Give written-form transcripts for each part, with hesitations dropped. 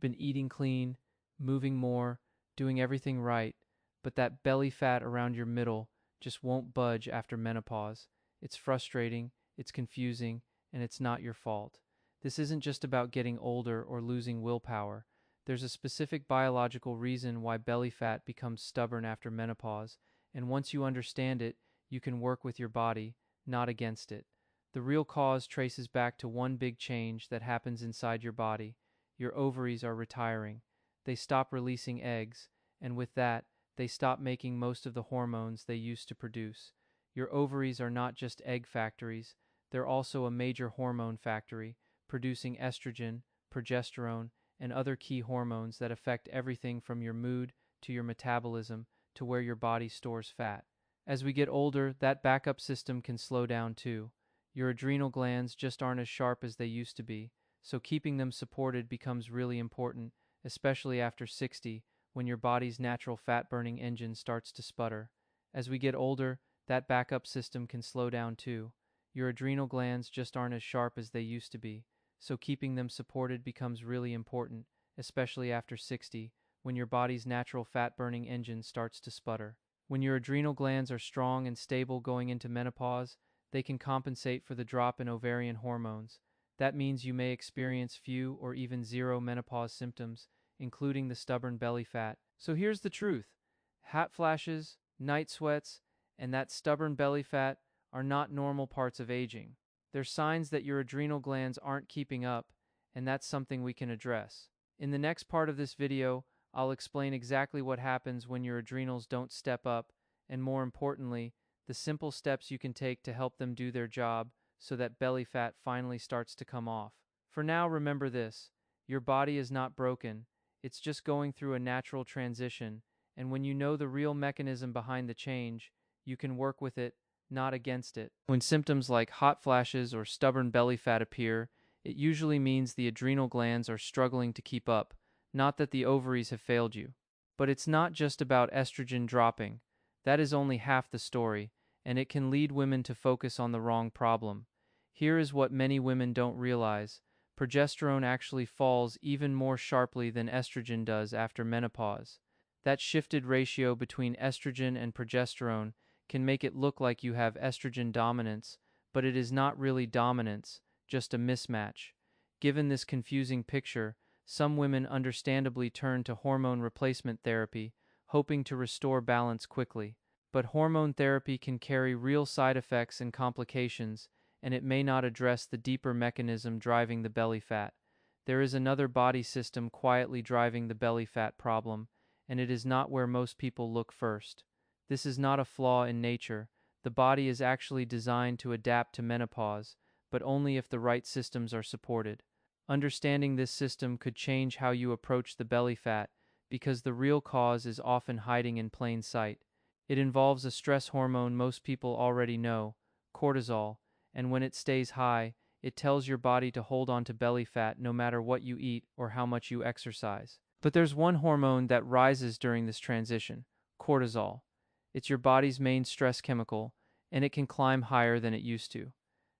You've been eating clean, moving more, doing everything right, but that belly fat around your middle just won't budge after menopause. It's frustrating, it's confusing, and it's not your fault. This isn't just about getting older or losing willpower. There's a specific biological reason why belly fat becomes stubborn after menopause, and once you understand it, you can work with your body, not against it. The real cause traces back to one big change that happens inside your body. Your ovaries are retiring. They stop releasing eggs, and with that, they stop making most of the hormones they used to produce. Your ovaries are not just egg factories, they're also a major hormone factory, producing estrogen, progesterone, and other key hormones that affect everything from your mood to your metabolism to where your body stores fat. As we get older, that backup system can slow down too. Your adrenal glands just aren't as sharp as they used to be, so keeping them supported becomes really important, especially after 60, when your body's natural fat-burning engine starts to sputter. As we get older, that backup system can slow down too. Your adrenal glands just aren't as sharp as they used to be, so keeping them supported becomes really important, especially after 60, when your body's natural fat-burning engine starts to sputter. When your adrenal glands are strong and stable going into menopause, they can compensate for the drop in ovarian hormones. That means you may experience few or even zero menopause symptoms, including the stubborn belly fat. So here's the truth. Hot flashes, night sweats, and that stubborn belly fat are not normal parts of aging. They're signs that your adrenal glands aren't keeping up, and that's something we can address. In the next part of this video, I'll explain exactly what happens when your adrenals don't step up, and more importantly, the simple steps you can take to help them do their job so that belly fat finally starts to come off. For now, remember this: your body is not broken, it's just going through a natural transition, and when you know the real mechanism behind the change, you can work with it, not against it. When symptoms like hot flashes or stubborn belly fat appear, it usually means the adrenal glands are struggling to keep up, not that the ovaries have failed you. But it's not just about estrogen dropping. That is only half the story, and it can lead women to focus on the wrong problem. Here is what many women don't realize. Progesterone actually falls even more sharply than estrogen does after menopause. That shifted ratio between estrogen and progesterone can make it look like you have estrogen dominance, but it is not really dominance, just a mismatch. Given this confusing picture, some women understandably turn to hormone replacement therapy, hoping to restore balance quickly. But hormone therapy can carry real side effects and complications, and it may not address the deeper mechanism driving the belly fat. There is another body system quietly driving the belly fat problem, and it is not where most people look first. This is not a flaw in nature. The body is actually designed to adapt to menopause, but only if the right systems are supported. Understanding this system could change how you approach the belly fat, because the real cause is often hiding in plain sight. It involves a stress hormone most people already know, cortisol, and when it stays high, it tells your body to hold on to belly fat no matter what you eat or how much you exercise. But there's one hormone that rises during this transition: cortisol. It's your body's main stress chemical, and it can climb higher than it used to.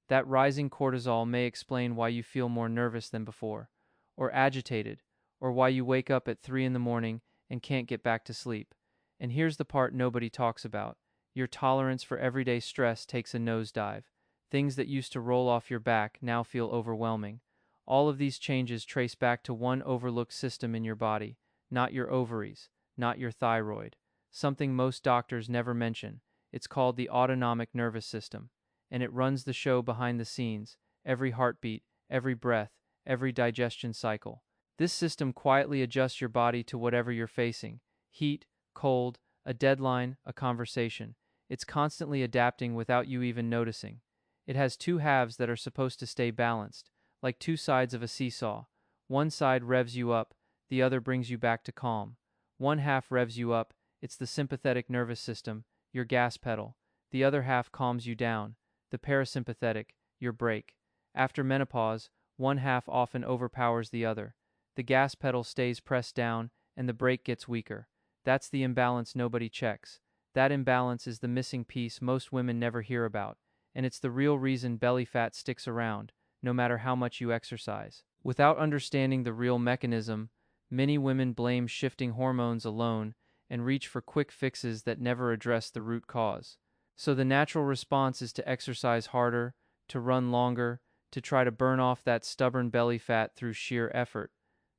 That rising cortisol may explain why you feel more nervous than before, or agitated, or why you wake up at 3 in the morning and can't get back to sleep. And here's the part nobody talks about. Your tolerance for everyday stress takes a nosedive. Things that used to roll off your back now feel overwhelming. All of these changes trace back to one overlooked system in your body, not your ovaries, not your thyroid. Something most doctors never mention. It's called the autonomic nervous system, and it runs the show behind the scenes, every heartbeat, every breath, every digestion cycle. This system quietly adjusts your body to whatever you're facing: heat, cold, a deadline, a conversation. It's constantly adapting without you even noticing. It has two halves that are supposed to stay balanced, like two sides of a seesaw. One side revs you up, the other brings you back to calm. One half revs you up, it's the sympathetic nervous system, your gas pedal. The other half calms you down, the parasympathetic, your brake. After menopause, one half often overpowers the other. The gas pedal stays pressed down, and the brake gets weaker. That's the imbalance nobody checks. That imbalance is the missing piece most women never hear about, and it's the real reason belly fat sticks around, no matter how much you exercise. Without understanding the real mechanism, Many women blame shifting hormones alone and reach for quick fixes that never address the root cause. So the natural response is to exercise harder, to run longer, to try to burn off that stubborn belly fat through sheer effort.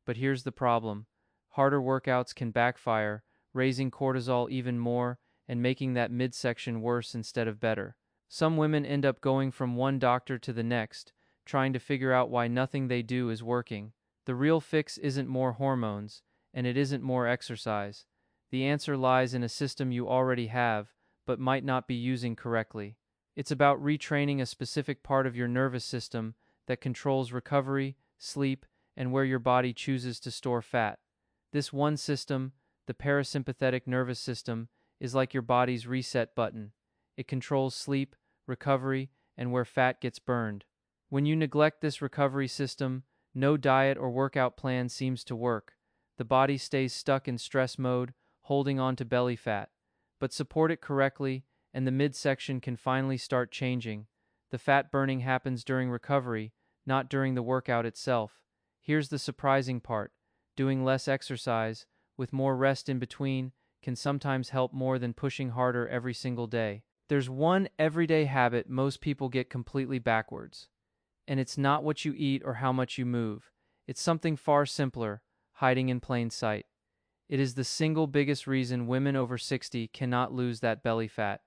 But here's the problem. Harder workouts can backfire, raising cortisol even more and making that midsection worse instead of better. Some women end up going from one doctor to the next, trying to figure out why nothing they do is working. The real fix isn't more hormones, and it isn't more exercise. The answer lies in a system you already have, but might not be using correctly. It's about retraining a specific part of your nervous system that controls recovery, sleep, and where your body chooses to store fat. This one system, the parasympathetic nervous system, is like your body's reset button. It controls sleep, recovery, and where fat gets burned. When you neglect this recovery system, no diet or workout plan seems to work. The body stays stuck in stress mode, holding on to belly fat. But support it correctly, and the midsection can finally start changing. The fat burning happens during recovery, not during the workout itself. Here's the surprising part. Doing less exercise, with more rest in between, can sometimes help more than pushing harder every single day. There's one everyday habit most people get completely backwards. And it's not what you eat or how much you move. It's something far simpler, hiding in plain sight. It is the single biggest reason women over 60 cannot lose that belly fat,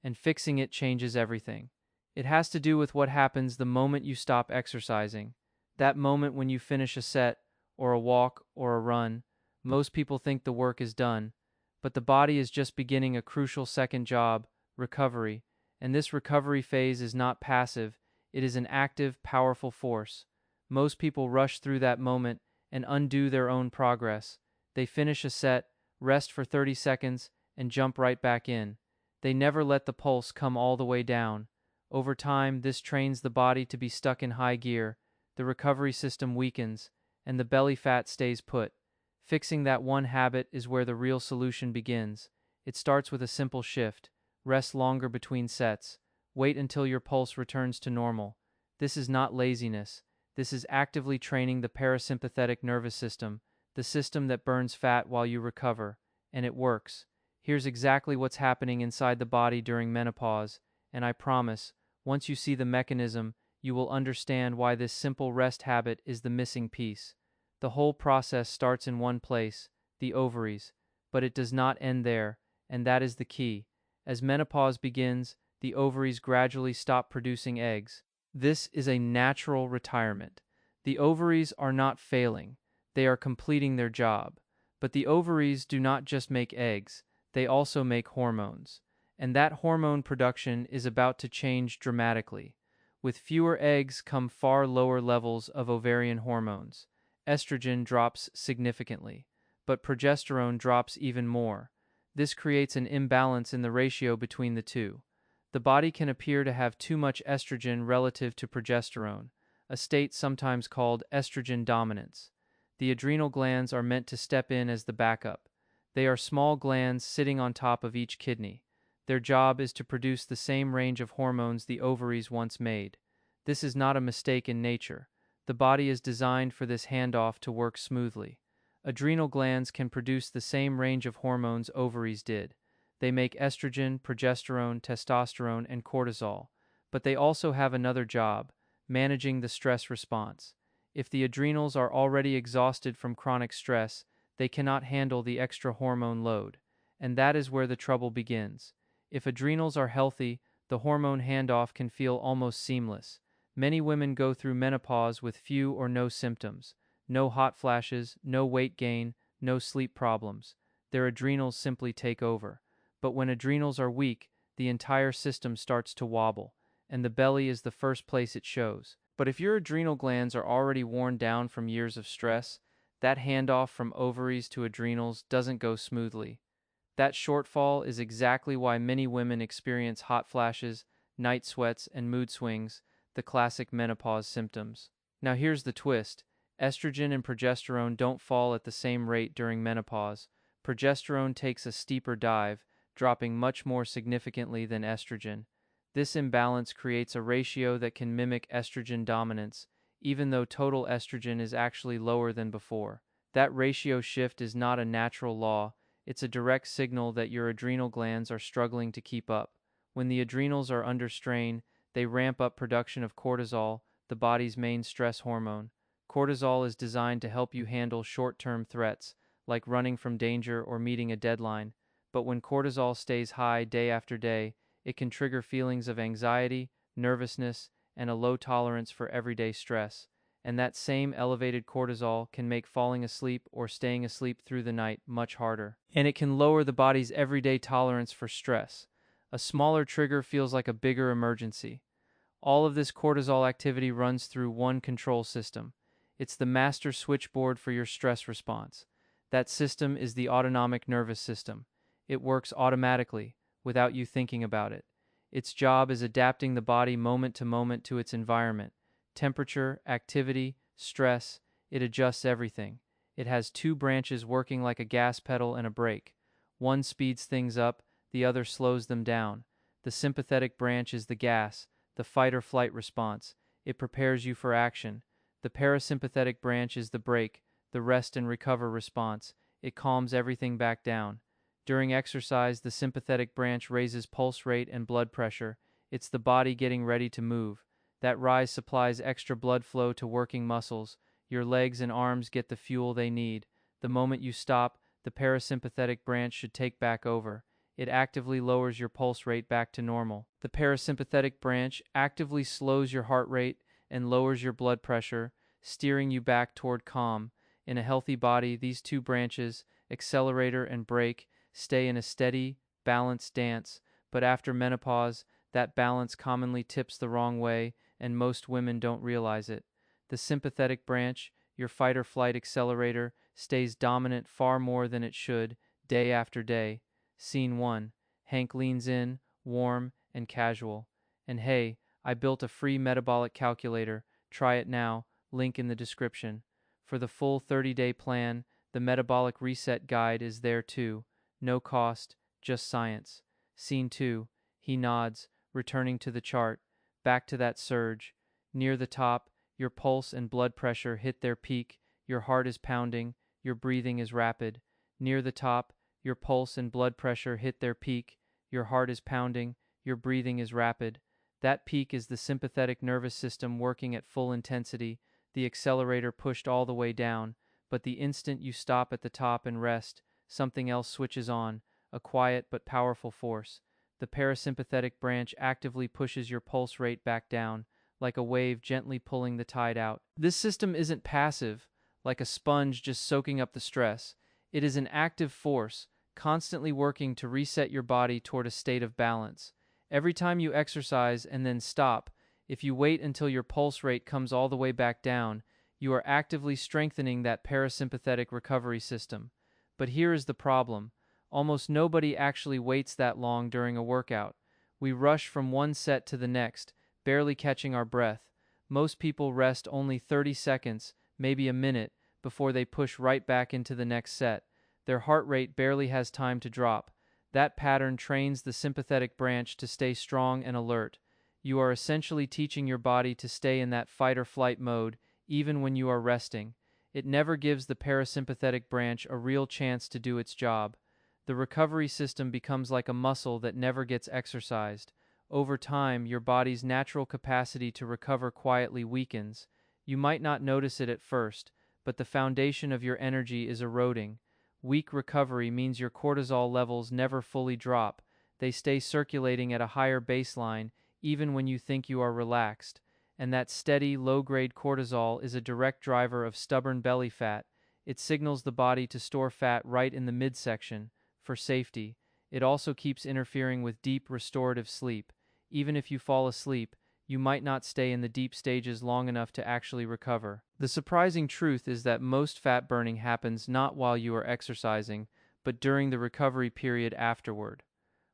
and fixing it changes everything. It has to do with what happens the moment you stop exercising. That moment when you finish a set, or a walk, or a run. Most people think the work is done, but the body is just beginning a crucial second job, recovery, and this recovery phase is not passive, it is an active, powerful force. Most people rush through that moment and undo their own progress. They finish a set, rest for 30 seconds, and jump right back in. They never let the pulse come all the way down. Over time, this trains the body to be stuck in high gear, the recovery system weakens, and the belly fat stays put. Fixing that one habit is where the real solution begins. It starts with a simple shift. Rest longer between sets. Wait until your pulse returns to normal. This is not laziness. This is actively training the parasympathetic nervous system, the system that burns fat while you recover. And it works. Here's exactly what's happening inside the body during menopause, and I promise, once you see the mechanism, you will understand why this simple rest habit is the missing piece. The whole process starts in one place, the ovaries, but it does not end there, and that is the key. As menopause begins, the ovaries gradually stop producing eggs. This is a natural retirement. The ovaries are not failing, they are completing their job. But the ovaries do not just make eggs, they also make hormones. And that hormone production is about to change dramatically. With fewer eggs come far lower levels of ovarian hormones. Estrogen drops significantly, but progesterone drops even more. This creates an imbalance in the ratio between the two. The body can appear to have too much estrogen relative to progesterone, a state sometimes called estrogen dominance. The adrenal glands are meant to step in as the backup. They are small glands sitting on top of each kidney. Their job is to produce the same range of hormones the ovaries once made. This is not a mistake in nature. The body is designed for this handoff to work smoothly. Adrenal glands can produce the same range of hormones ovaries did. They make estrogen, progesterone, testosterone, and cortisol. But they also have another job, managing the stress response. If the adrenals are already exhausted from chronic stress, they cannot handle the extra hormone load. And that is where the trouble begins. If adrenals are healthy, the hormone handoff can feel almost seamless. Many women go through menopause with few or no symptoms. No hot flashes, no weight gain, no sleep problems. Their adrenals simply take over. But when adrenals are weak, the entire system starts to wobble, and the belly is the first place it shows. But if your adrenal glands are already worn down from years of stress, that handoff from ovaries to adrenals doesn't go smoothly. That shortfall is exactly why many women experience hot flashes, night sweats, and mood swings, the classic menopause symptoms. Now here's the twist. Estrogen and progesterone don't fall at the same rate during menopause. Progesterone takes a steeper dive, dropping much more significantly than estrogen. This imbalance creates a ratio that can mimic estrogen dominance, even though total estrogen is actually lower than before. That ratio shift is not a natural law, it's a direct signal that your adrenal glands are struggling to keep up. When the adrenals are under strain, they ramp up production of cortisol, the body's main stress hormone. Cortisol is designed to help you handle short-term threats, like running from danger or meeting a deadline. But when cortisol stays high day after day, it can trigger feelings of anxiety, nervousness, and a low tolerance for everyday stress. And that same elevated cortisol can make falling asleep or staying asleep through the night much harder. And it can lower the body's everyday tolerance for stress. A smaller trigger feels like a bigger emergency. All of this cortisol activity runs through one control system. It's the master switchboard for your stress response. That system is the autonomic nervous system. It works automatically, without you thinking about it. Its job is adapting the body moment to moment to its environment. Temperature, activity, stress, it adjusts everything. It has two branches working like a gas pedal and a brake. One speeds things up, the other slows them down. The sympathetic branch is the gas, the fight or flight response. It prepares you for action. The parasympathetic branch is the brake, the rest and recover response. It calms everything back down. During exercise, the sympathetic branch raises pulse rate and blood pressure. It's the body getting ready to move. That rise supplies extra blood flow to working muscles. Your legs and arms get the fuel they need. The moment you stop, the parasympathetic branch should take back over. It actively lowers your pulse rate back to normal. The parasympathetic branch actively slows your heart rate and lowers your blood pressure, steering you back toward calm. In a healthy body, these two branches, accelerator and brake, stay in a steady, balanced dance, but after menopause, that balance commonly tips the wrong way, and most women don't realize it. The sympathetic branch, your fight or flight accelerator, stays dominant far more than it should, day after day. Scene 1. Hank leans in, warm and casual. And hey, I built a free metabolic calculator. Try it now, link in the description. For the full 30-day plan, the Metabolic Reset guide is there too. No cost, just science. Scene 2. He nods, returning to the chart. Back to that surge. Near the top, your pulse and blood pressure hit their peak, your heart is pounding, your breathing is rapid. Near the top, your pulse and blood pressure hit their peak, your heart is pounding, your breathing is rapid. That peak is the sympathetic nervous system working at full intensity, the accelerator pushed all the way down, but the instant you stop at the top and rest, something else switches on, a quiet but powerful force. The parasympathetic branch actively pushes your pulse rate back down, like a wave gently pulling the tide out. This system isn't passive, like a sponge just soaking up the stress. It is an active force, constantly working to reset your body toward a state of balance. Every time you exercise and then stop, if you wait until your pulse rate comes all the way back down, you are actively strengthening that parasympathetic recovery system. But here is the problem. Almost nobody actually waits that long during a workout. We rush from one set to the next, barely catching our breath. Most people rest only 30 seconds, maybe a minute, before they push right back into the next set. Their heart rate barely has time to drop. That pattern trains the sympathetic branch to stay strong and alert. You are essentially teaching your body to stay in that fight or flight mode, even when you are resting. It never gives the parasympathetic branch a real chance to do its job. The recovery system becomes like a muscle that never gets exercised. Over time, your body's natural capacity to recover quietly weakens. You might not notice it at first, but the foundation of your energy is eroding. Weak recovery means your cortisol levels never fully drop. They stay circulating at a higher baseline, even when you think you are relaxed. And that steady, low-grade cortisol is a direct driver of stubborn belly fat. It signals the body to store fat right in the midsection, for safety. It also keeps interfering with deep, restorative sleep. Even if you fall asleep, you might not stay in the deep stages long enough to actually recover. The surprising truth is that most fat burning happens not while you are exercising, but during the recovery period afterward.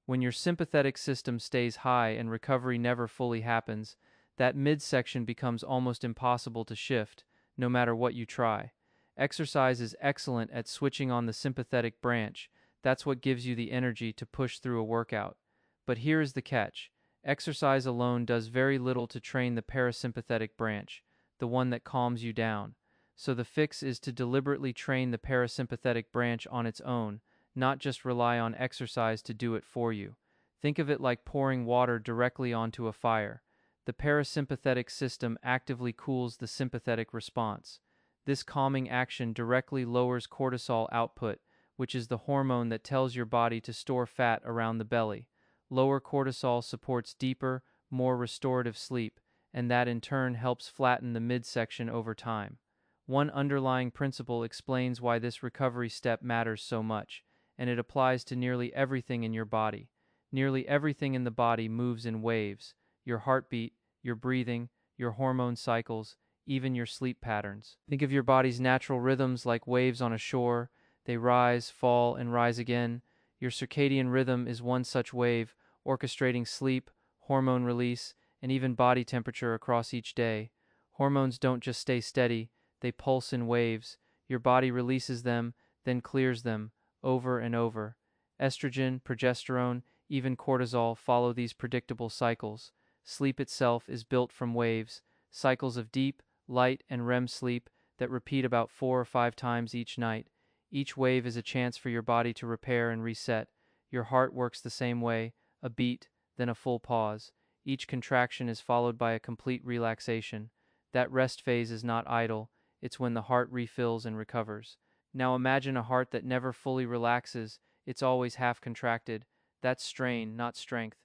When your sympathetic system stays high and recovery never fully happens, that midsection becomes almost impossible to shift, no matter what you try. Exercise is excellent at switching on the sympathetic branch. That's what gives you the energy to push through a workout. But here is the catch. Exercise alone does very little to train the parasympathetic branch, the one that calms you down. So the fix is to deliberately train the parasympathetic branch on its own, not just rely on exercise to do it for you. Think of it like pouring water directly onto a fire. The parasympathetic system actively cools the sympathetic response. This calming action directly lowers cortisol output, which is the hormone that tells your body to store fat around the belly. Lower cortisol supports deeper, more restorative sleep, and that in turn helps flatten the midsection over time. One underlying principle explains why this recovery step matters so much, and it applies to nearly everything in your body. Nearly everything in the body moves in waves: your heartbeat, your breathing, your hormone cycles, even your sleep patterns. Think of your body's natural rhythms like waves on a shore. They rise, fall, and rise again. Your circadian rhythm is one such wave, orchestrating sleep, hormone release, and even body temperature across each day. Hormones don't just stay steady, they pulse in waves. Your body releases them, then clears them, over and over. Estrogen, progesterone, even cortisol follow these predictable cycles. Sleep itself is built from waves, cycles of deep, light, and REM sleep that repeat about 4 or 5 times each night. Each wave is a chance for your body to repair and reset. Your heart works the same way: a beat, then a full pause. Each contraction is followed by a complete relaxation. That rest phase is not idle, it's when the heart refills and recovers. Now imagine a heart that never fully relaxes, it's always half contracted. That's strain, not strength.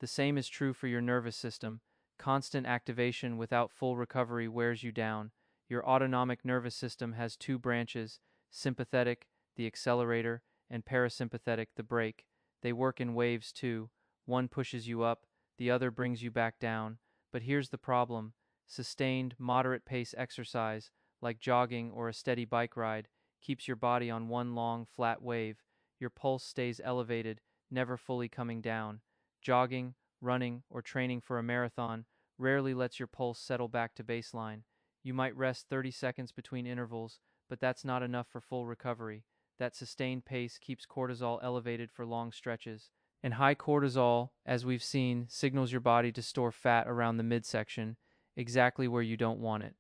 The same is true for your nervous system. Constant activation without full recovery wears you down. Your autonomic nervous system has 2 branches: sympathetic, the accelerator, and parasympathetic, the brake. They work in waves too. One pushes you up, the other brings you back down. But here's the problem: sustained, moderate pace exercise, like jogging or a steady bike ride, keeps your body on one long, flat wave. Your pulse stays elevated, never fully coming down. Jogging, running, or training for a marathon rarely lets your pulse settle back to baseline. You might rest 30 seconds between intervals, but that's not enough for full recovery. That sustained pace keeps cortisol elevated for long stretches. And high cortisol, as we've seen, signals your body to store fat around the midsection, exactly where you don't want it.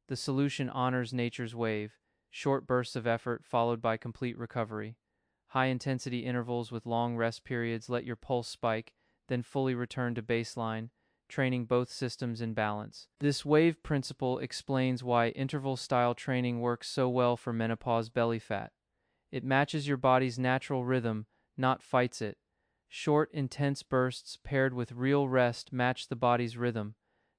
The solution honors nature's wave: short bursts of effort followed by complete recovery. High-intensity intervals with long rest periods let your pulse spike, then fully return to baseline, training both systems in balance. This wave principle explains why interval-style training works so well for menopause belly fat. It matches your body's natural rhythm, not fights it. Short, intense bursts paired with real rest match the body's rhythm.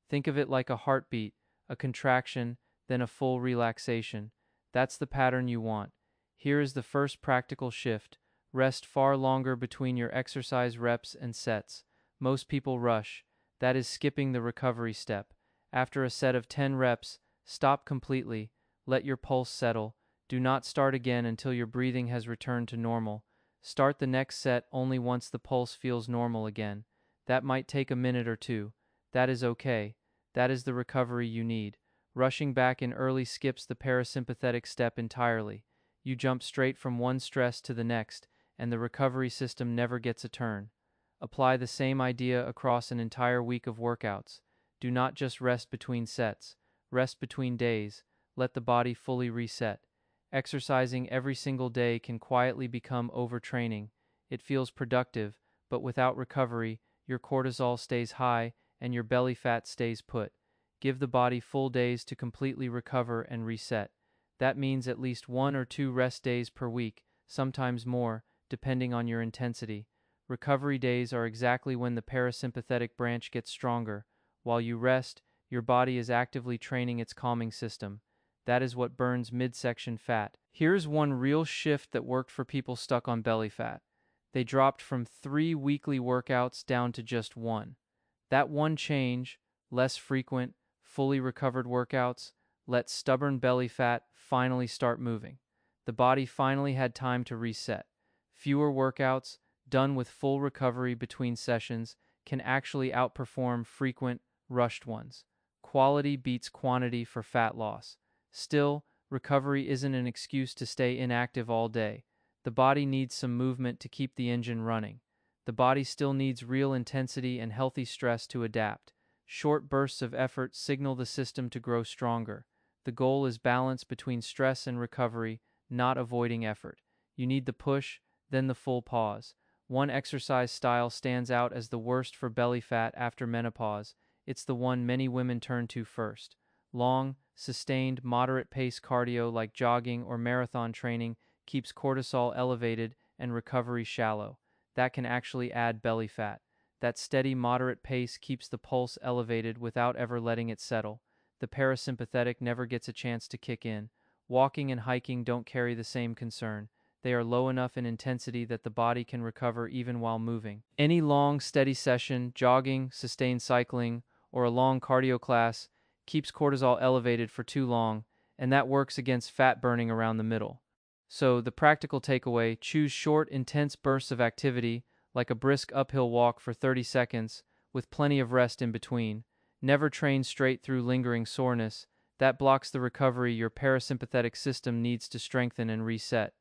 Think of it like a heartbeat: a contraction, then a full relaxation. That's the pattern you want. Here is the first practical shift: rest far longer between your exercise reps and sets. Most people rush. That is skipping the recovery step. After a set of 10 reps, stop completely. Let your pulse settle. Do not start again until your breathing has returned to normal. Start the next set only once the pulse feels normal again. That might take a minute or two. That is okay. That is the recovery you need. Rushing back in early skips the parasympathetic step entirely. You jump straight from one stress to the next, and the recovery system never gets a turn. Apply the same idea across an entire week of workouts. Do not just rest between sets. Rest between days. Let the body fully reset. Exercising every single day can quietly become overtraining. It feels productive, but without recovery, your cortisol stays high and your belly fat stays put. Give the body full days to completely recover and reset. That means at least 1 or 2 rest days per week, sometimes more, depending on your intensity. Recovery days are exactly when the parasympathetic branch gets stronger. While you rest, your body is actively training its calming system. That is what burns midsection fat. Here's one real shift that worked for people stuck on belly fat. They dropped from 3 weekly workouts down to just 1. That one change, less frequent, fully recovered workouts, let stubborn belly fat finally start moving. The body finally had time to reset. Fewer workouts, done with full recovery between sessions, can actually outperform frequent, rushed ones. Quality beats quantity for fat loss. Still, recovery isn't an excuse to stay inactive all day. The body needs some movement to keep the engine running. The body still needs real intensity and healthy stress to adapt. Short bursts of effort signal the system to grow stronger. The goal is balance between stress and recovery, not avoiding effort. You need the push, then the full pause. One exercise style stands out as the worst for belly fat after menopause. It's the one many women turn to first. Long, sustained, moderate pace cardio like jogging or marathon training keeps cortisol elevated and recovery shallow. That can actually add belly fat. That steady, moderate pace keeps the pulse elevated without ever letting it settle. The parasympathetic never gets a chance to kick in. Walking and hiking don't carry the same concern. They are low enough in intensity that the body can recover even while moving. Any long, steady session, jogging, sustained cycling, or a long cardio class keeps cortisol elevated for too long, and that works against fat burning around the middle. So, the practical takeaway: choose short, intense bursts of activity, like a brisk uphill walk for 30 seconds, with plenty of rest in between. Never train straight through lingering soreness. That blocks the recovery your parasympathetic system needs to strengthen and reset.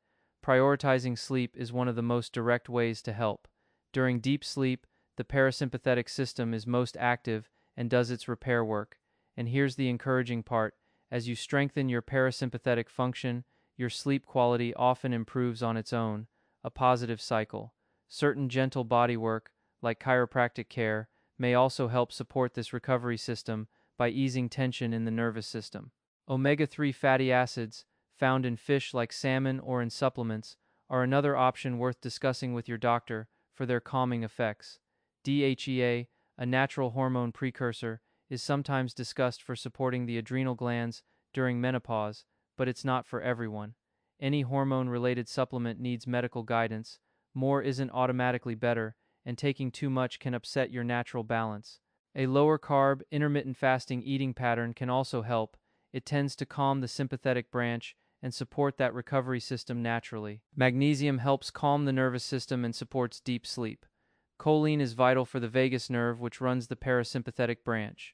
Prioritizing sleep is one of the most direct ways to help. During deep sleep, the parasympathetic system is most active and does its repair work. And here's the encouraging part: as you strengthen your parasympathetic function, your sleep quality often improves on its own, a positive cycle. Certain gentle body work, like chiropractic care, may also help support this recovery system by easing tension in the nervous system. Omega-3 fatty acids, found in fish like salmon or in supplements, are another option worth discussing with your doctor for their calming effects. DHEA, a natural hormone precursor, is sometimes discussed for supporting the adrenal glands during menopause, but it's not for everyone. Any hormone-related supplement needs medical guidance. More isn't automatically better, and taking too much can upset your natural balance. A lower carb, intermittent fasting eating pattern can also help. It tends to calm the sympathetic branch and support that recovery system naturally. Magnesium helps calm the nervous system and supports deep sleep. Choline is vital for the vagus nerve, which runs the parasympathetic branch.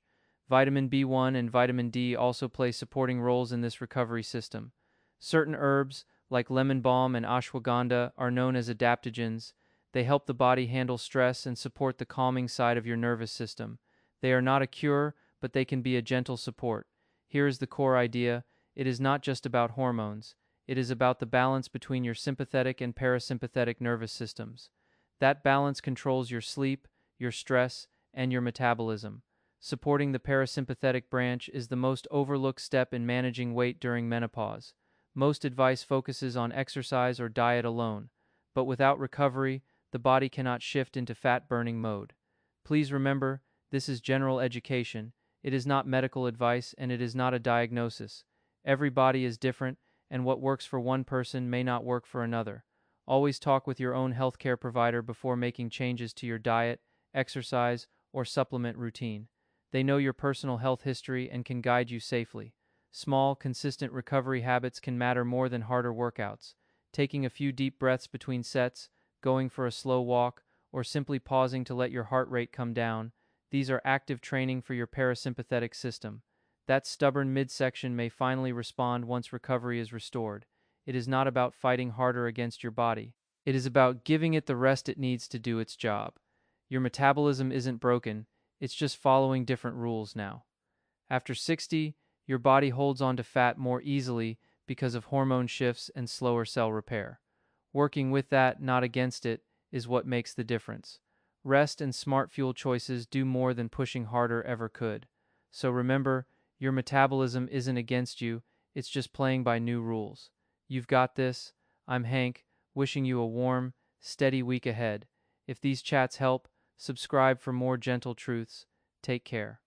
Vitamin B1 and vitamin D also play supporting roles in this recovery system. Certain herbs, like lemon balm and ashwagandha, are known as adaptogens. They help the body handle stress and support the calming side of your nervous system. They are not a cure, but they can be a gentle support. Here is the core idea: it is not just about hormones. It is about the balance between your sympathetic and parasympathetic nervous systems. That balance controls your sleep, your stress, and your metabolism. Supporting the parasympathetic branch is the most overlooked step in managing weight during menopause. Most advice focuses on exercise or diet alone, but without recovery, the body cannot shift into fat-burning mode. Please remember, this is general education. It is not medical advice, and it is not a diagnosis. Every body is different, and what works for one person may not work for another. Always talk with your own healthcare provider before making changes to your diet, exercise, or supplement routine. They know your personal health history and can guide you safely. Small, consistent recovery habits can matter more than harder workouts. Taking a few deep breaths between sets, going for a slow walk, or simply pausing to let your heart rate come down, these are active training for your parasympathetic system. That stubborn midsection may finally respond once recovery is restored. It is not about fighting harder against your body. It is about giving it the rest it needs to do its job. Your metabolism isn't broken, it's just following different rules now. After 60, your body holds on to fat more easily because of hormone shifts and slower cell repair. Working with that, not against it, is what makes the difference. Rest and smart fuel choices do more than pushing harder ever could. So remember, your metabolism isn't against you, it's just playing by new rules. You've got this. I'm Hank, wishing you a warm, steady week ahead. If these chats help, subscribe for more gentle truths. Take care.